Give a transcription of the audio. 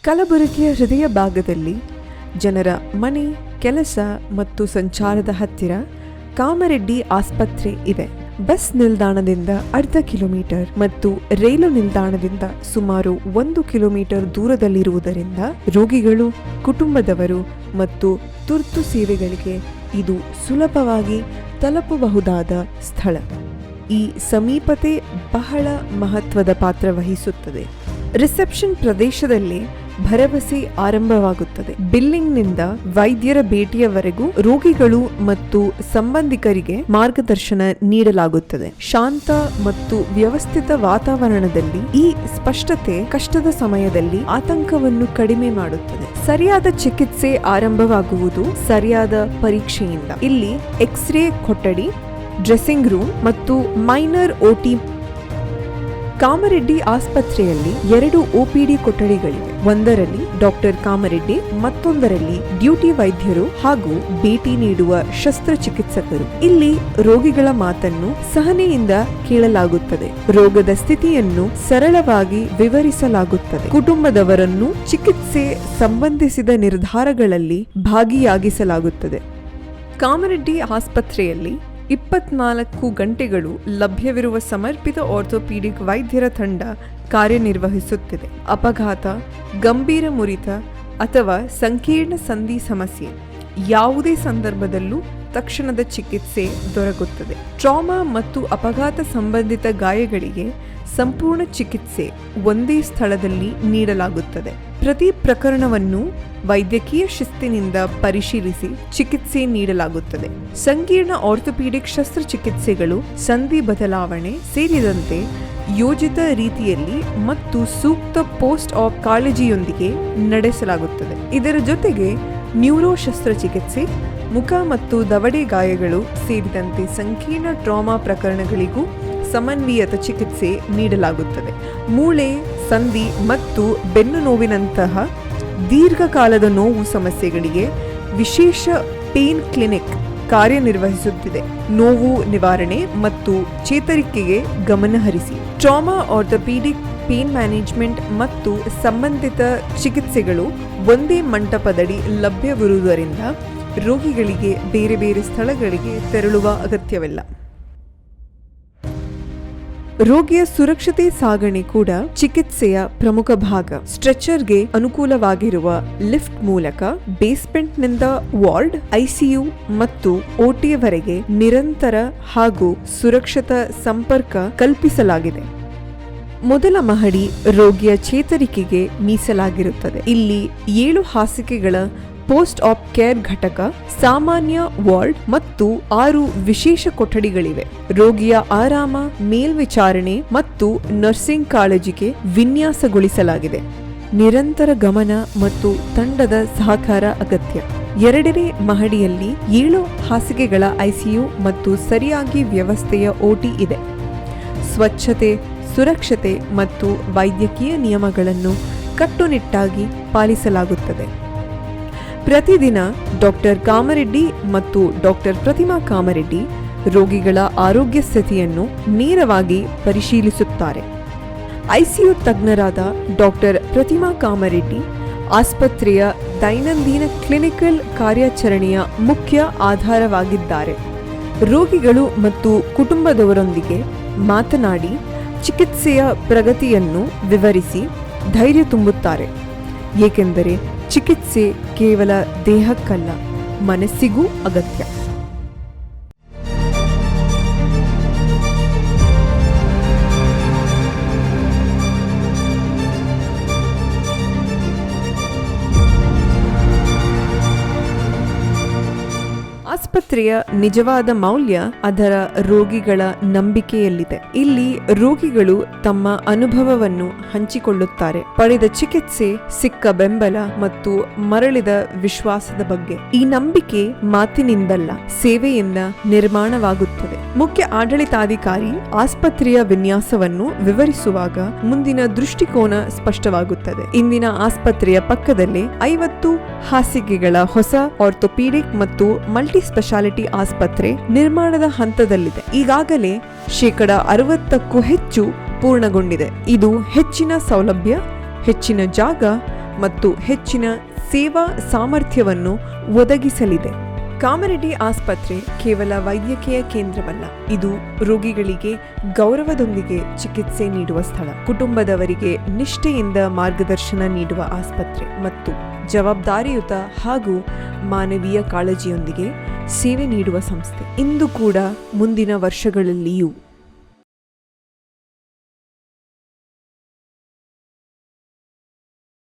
ಕಲಬುರಗಿಯ ಹೃದಯ ಭಾಗದಲ್ಲಿ ಜನರ ಮನೆ, ಕೆಲಸ ಮತ್ತು ಸಂಚಾರದ ಹತ್ತಿರ ಕಾಮರೆಡ್ಡಿ ಆಸ್ಪತ್ರೆ ಇದೆ. ಬಸ್ ನಿಲ್ದಾಣದಿಂದ ಅರ್ಧ ಕಿಲೋಮೀಟರ್ ಮತ್ತು ರೈಲು ನಿಲ್ದಾಣದಿಂದ ಸುಮಾರು 1 ಕಿಲೋಮೀಟರ್ ದೂರದಲ್ಲಿರುವುದರಿಂದ ರೋಗಿಗಳು, ಕುಟುಂಬದವರು ಮತ್ತು ತುರ್ತು ಸೇವೆಗಳಿಗೆ ಇದು ಸುಲಭವಾಗಿ ತಲುಪಬಹುದಾದ ಸ್ಥಳ. ಈ ಸಮೀಪತೆ ಬಹಳ ಮಹತ್ವದ ಪಾತ್ರ ವಹಿಸುತ್ತದೆ. ರಿಸೆಪ್ಷನ್ ಪ್ರದೇಶದಲ್ಲಿ ಭರವಸೆ ಆರಂಭವಾಗುತ್ತದೆ. ಬಿಲ್ಲಿಂಗ್ನಿಂದ ವೈದ್ಯರ ಭೇಟಿಯವರೆಗೂ ರೋಗಿಗಳು ಮತ್ತು ಸಂಬಂಧಿಕರಿಗೆ ಮಾರ್ಗದರ್ಶನ ನೀಡಲಾಗುತ್ತದೆ. ಶಾಂತ ಮತ್ತು ವ್ಯವಸ್ಥಿತ ವಾತಾವರಣದಲ್ಲಿ ಈ ಸ್ಪಷ್ಟತೆ ಕಷ್ಟದ ಸಮಯದಲ್ಲಿ ಆತಂಕವನ್ನು ಕಡಿಮೆ ಮಾಡುತ್ತದೆ. ಸರಿಯಾದ ಚಿಕಿತ್ಸೆ ಆರಂಭವಾಗುವುದು ಸರಿಯಾದ ಪರೀಕ್ಷೆಯಿಂದ. ಇಲ್ಲಿ ಎಕ್ಸ್ರೇ ಕೊಠಡಿ, ಡ್ರೆಸ್ಸಿಂಗ್ ರೂಮ್ ಮತ್ತು ಮೈನರ್ ಓಟಿ. ಕಾಮರೆಡ್ಡಿ ಆಸ್ಪತ್ರೆಯಲ್ಲಿ 2 OPD ಕೊಠಡಿಗಳಿವೆ. ಒಂದರಲ್ಲಿ ಡಾಕ್ಟರ್ ಕಾಮರೆಡ್ಡಿ, ಮತ್ತೊಂದರಲ್ಲಿ ಡ್ಯೂಟಿ ವೈದ್ಯರು ಹಾಗೂ ಭೇಟಿ ನೀಡುವ ಶಸ್ತ್ರಚಿಕಿತ್ಸಕರು. ಇಲ್ಲಿ ರೋಗಿಗಳ ಮಾತನ್ನು ಸಹನೆಯಿಂದ ಕೇಳಲಾಗುತ್ತದೆ. ರೋಗದ ಸ್ಥಿತಿಯನ್ನು ಸರಳವಾಗಿ ವಿವರಿಸಲಾಗುತ್ತದೆ. ಕುಟುಂಬದವರನ್ನು ಚಿಕಿತ್ಸೆ ಸಂಬಂಧಿಸಿದ ನಿರ್ಧಾರಗಳಲ್ಲಿ ಭಾಗಿಯಾಗಿಸಲಾಗುತ್ತದೆ. ಕಾಮರೆಡ್ಡಿ ಆಸ್ಪತ್ರೆಯಲ್ಲಿ 24 ಗಂಟೆಗಳು ಲಭ್ಯವಿರುವ ಸಮರ್ಪಿತ ಆರ್ಥೋಪೀಡಿಕ್ ವೈದ್ಯರ ತಂಡ ಕಾರ್ಯನಿರ್ವಹಿಸುತ್ತಿದೆ. ಅಪಘಾತ, ಗಂಭೀರ ಮುರಿತ ಅಥವಾ ಸಂಕೀರ್ಣ ಸಂಧಿ ಸಮಸ್ಯೆ ಯಾವುದೇ ಸಂದರ್ಭದಲ್ಲೂ ತಕ್ಷಣದ ಚಿಕಿತ್ಸೆ ದೊರಕುತ್ತದೆ. ಟ್ರಾಮಾ ಮತ್ತು ಅಪಘಾತ ಸಂಬಂಧಿತ ಗಾಯಗಳಿಗೆ ಸಂಪೂರ್ಣ ಚಿಕಿತ್ಸೆ ಒಂದೇ ಸ್ಥಳದಲ್ಲಿ ನೀಡಲಾಗುತ್ತದೆ. ಪ್ರತಿ ಪ್ರಕರಣವನ್ನು ವೈದ್ಯಕೀಯ ಶಿಸ್ತಿನಿಂದ ಪರಿಶೀಲಿಸಿ ಚಿಕಿತ್ಸೆ ನೀಡಲಾಗುತ್ತದೆ. ಸಂಕೀರ್ಣ ಆರ್ಥೋಪೀಡಿಕ್ ಶಸ್ತ್ರಚಿಕಿತ್ಸೆಗಳು, ಸಂಧಿ ಬದಲಾವಣೆ ಸೇರಿದಂತೆ ಯೋಜಿತ ರೀತಿಯಲ್ಲಿ ಮತ್ತು ಸೂಕ್ತ ಪೋಸ್ಟ್ ಆಪ್ ಕಾಳಜಿಯೊಂದಿಗೆ ನಡೆಸಲಾಗುತ್ತದೆ. ಇದರ ಜೊತೆಗೆ ನ್ಯೂರೋ ಶಸ್ತ್ರಚಿಕಿತ್ಸೆ, ಮುಖ ಮತ್ತು ದವಡೆ ಗಾಯಗಳು ಸೇರಿದಂತೆ ಸಂಕೀರ್ಣ ಟ್ರಾಮಾ ಪ್ರಕರಣಗಳಿಗೂ ಸಮನ್ವಯಿತ ಚಿಕಿತ್ಸೆ ನೀಡಲಾಗುತ್ತದೆ. ಮೂಳೆ, ಸಂಧಿ ಮತ್ತು ಬೆನ್ನು ನೋವಿನಂತಹ ದೀರ್ಘಕಾಲದ ನೋವು ಸಮಸ್ಯೆಗಳಿಗೆ ವಿಶೇಷ ಪೇನ್ ಕ್ಲಿನಿಕ್ ಕಾರ್ಯನಿರ್ವಹಿಸುತ್ತಿದೆ. ನೋವು ನಿವಾರಣೆ ಮತ್ತು ಚೇತರಿಕೆಗೆ ಗಮನಹರಿಸಿ. ಟ್ರಾಮಾ, ಆರ್ಥೋಪೀಡಿಕ್, ಪೇನ್ ಮ್ಯಾನೇಜ್ಮೆಂಟ್ ಮತ್ತು ಸಂಬಂಧಿತ ಚಿಕಿತ್ಸೆಗಳು ಒಂದೇ ಮಂಟಪದಡಿ ಲಭ್ಯವಿರುವುದರಿಂದ ರೋಗಿಗಳಿಗೆ ಬೇರೆ ಬೇರೆ ಸ್ಥಳಗಳಿಗೆ ತೆರಳುವ ಅಗತ್ಯವಿಲ್ಲ. ರೋಗಿಯ ಸುರಕ್ಷತೆ ಸಾಗಣೆ ಕೂಡ ಚಿಕಿತ್ಸೆಯ ಪ್ರಮುಖ ಭಾಗ. ಸ್ಟ್ರೆಚರ್ಗೆ ಅನುಕೂಲವಾಗಿರುವ ಲಿಫ್ಟ್ ಮೂಲಕ ಬೇಸ್ಮೆಂಟ್ನಿಂದ ವಾರ್ಡ್, ICU ಮತ್ತು OTವರೆಗೆ ನಿರಂತರ ಹಾಗೂ ಸುರಕ್ಷಿತ ಸಂಪರ್ಕ ಕಲ್ಪಿಸಲಾಗಿದೆ. ಮೊದಲ ಮಹಡಿ ರೋಗಿಯ ಚೇತರಿಕೆಗೆ ಮೀಸಲಾಗಿರುತ್ತದೆ. ಇಲ್ಲಿ 7 ಹಾಸಿಗೆಗಳ ಪೋಸ್ಟ್ ಆಪ್ ಕೇರ್ ಘಟಕ, ಸಾಮಾನ್ಯ ವಾರ್ಡ್ ಮತ್ತು 6 ವಿಶೇಷ ಕೊಠಡಿಗಳಿವೆ. ರೋಗಿಯ ಆರಾಮ, ಮೇಲ್ವಿಚಾರಣೆ ಮತ್ತು ನರ್ಸಿಂಗ್ ಕಾಳಜಿಗೆ ವಿನ್ಯಾಸಗೊಳಿಸಲಾಗಿದೆ. ನಿರಂತರ ಗಮನ ಮತ್ತು ತಂಡದ ಸಹಕಾರ ಅಗತ್ಯ. 2ನೇ ಮಹಡಿಯಲ್ಲಿ 7 ಹಾಸಿಗೆಗಳ ICU ಮತ್ತು ಸರಿಯಾಗಿ ವ್ಯವಸ್ಥೆಯ OT ಇದೆ. ಸ್ವಚ್ಛತೆ, ಸುರಕ್ಷತೆ ಮತ್ತು ವೈದ್ಯಕೀಯ ನಿಯಮಗಳನ್ನು ಕಟ್ಟುನಿಟ್ಟಾಗಿ ಪಾಲಿಸಲಾಗುತ್ತದೆ. ಪ್ರತಿದಿನ ಡಾಕ್ಟರ್ ಕಾಮರೆಡ್ಡಿ ಮತ್ತು ಡಾಕ್ಟರ್ ಪ್ರತಿಮಾ ಕಾಮರೆಡ್ಡಿ ರೋಗಿಗಳ ಆರೋಗ್ಯ ಸ್ಥಿತಿಯನ್ನು ನೇರವಾಗಿ ಪರಿಶೀಲಿಸುತ್ತಾರೆ. ICU ತಜ್ಞರಾದ ಡಾಕ್ಟರ್ ಪ್ರತಿಮಾ ಕಾಮರೆಡ್ಡಿ ಆಸ್ಪತ್ರೆಯ ದೈನಂದಿನ ಕ್ಲಿನಿಕಲ್ ಕಾರ್ಯಾಚರಣೆಯ ಮುಖ್ಯ ಆಧಾರವಾಗಿದ್ದಾರೆ. ರೋಗಿಗಳು ಮತ್ತು ಕುಟುಂಬದವರೊಂದಿಗೆ ಮಾತನಾಡಿ ಚಿಕಿತ್ಸೆಯ ಪ್ರಗತಿಯನ್ನು ವಿವರಿಸಿ ಧೈರ್ಯ ತುಂಬುತ್ತಾರೆ. ಏಕೆಂದರೆ ಚಿಕಿತ್ಸೆ ಕೇವಲ ದೇಹಕ್ಕಲ್ಲ, ಮನಸ್ಸಿಗೂ ಅಗತ್ಯ. ಆಸ್ಪತ್ರೆಯ ನಿಜವಾದ ಮೌಲ್ಯ ಅದರ ರೋಗಿಗಳ ನಂಬಿಕೆಯಲ್ಲಿದೆ. ಇಲ್ಲಿ ರೋಗಿಗಳು ತಮ್ಮ ಅನುಭವವನ್ನು ಹಂಚಿಕೊಳ್ಳುತ್ತಾರೆ, ಪಡೆದ ಚಿಕಿತ್ಸೆ, ಸಿಕ್ಕ ಬೆಂಬಲ ಮತ್ತು ಮರಳಿದ ವಿಶ್ವಾಸದ ಬಗ್ಗೆ. ಈ ನಂಬಿಕೆ ಮಾತಿನಿಂದಲ್ಲ, ಸೇವೆಯಿಂದ ನಿರ್ಮಾಣವಾಗುತ್ತದೆ. ಮುಖ್ಯ ಆಡಳಿತಾಧಿಕಾರಿ ಆಸ್ಪತ್ರೆಯ ವಿನ್ಯಾಸವನ್ನು ವಿವರಿಸುವಾಗ ಮುಂದಿನ ದೃಷ್ಟಿಕೋನ ಸ್ಪಷ್ಟವಾಗುತ್ತದೆ. ಇಂದಿನ ಆಸ್ಪತ್ರೆಯ ಪಕ್ಕದಲ್ಲೇ 50 ಹಾಸಿಗೆಗಳ ಹೊಸ ಆರ್ಥೋಪೀಡಿಕ್ ಮತ್ತು ಮಲ್ಟಿ ಸ್ಪೆಷಾಲಿಟಿ ಆಸ್ಪತ್ರೆ ನಿರ್ಮಾಣದ ಹಂತದಲ್ಲಿದೆ. ಈಗಾಗಲೇ 60% ಹೆಚ್ಚು ಪೂರ್ಣಗೊಂಡಿದೆ. ಇದು ಹೆಚ್ಚಿನ ಸೌಲಭ್ಯ, ಹೆಚ್ಚಿನ ಜಾಗ ಮತ್ತು ಹೆಚ್ಚಿನ ಸೇವಾ ಸಾಮರ್ಥ್ಯವನ್ನು ಒದಗಿಸಲಿದೆ. ಕಾಮರೆಡ್ಡಿ ಆಸ್ಪತ್ರೆ ಕೇವಲ ವೈದ್ಯಕೀಯ ಕೇಂದ್ರವಲ್ಲ, ಇದು ರೋಗಿಗಳಿಗೆ ಗೌರವದೊಂದಿಗೆ ಚಿಕಿತ್ಸೆ ನೀಡುವ ಸ್ಥಳ, ಕುಟುಂಬದವರಿಗೆ ನಿಷ್ಠೆಯಿಂದ ಮಾರ್ಗದರ್ಶನ ನೀಡುವ ಆಸ್ಪತ್ರೆ ಮತ್ತು ಜವಾಬ್ದಾರಿಯುತ ಹಾಗೂ ಮಾನವೀಯ ಕಾಳಜಿಯೊಂದಿಗೆ ಸೇವೆ ನೀಡುವ ಸಂಸ್ಥೆ. ಇಂದು ಕೂಡ ಮುಂದಿನ ವರ್ಷಗಳಲ್ಲಿಯೂ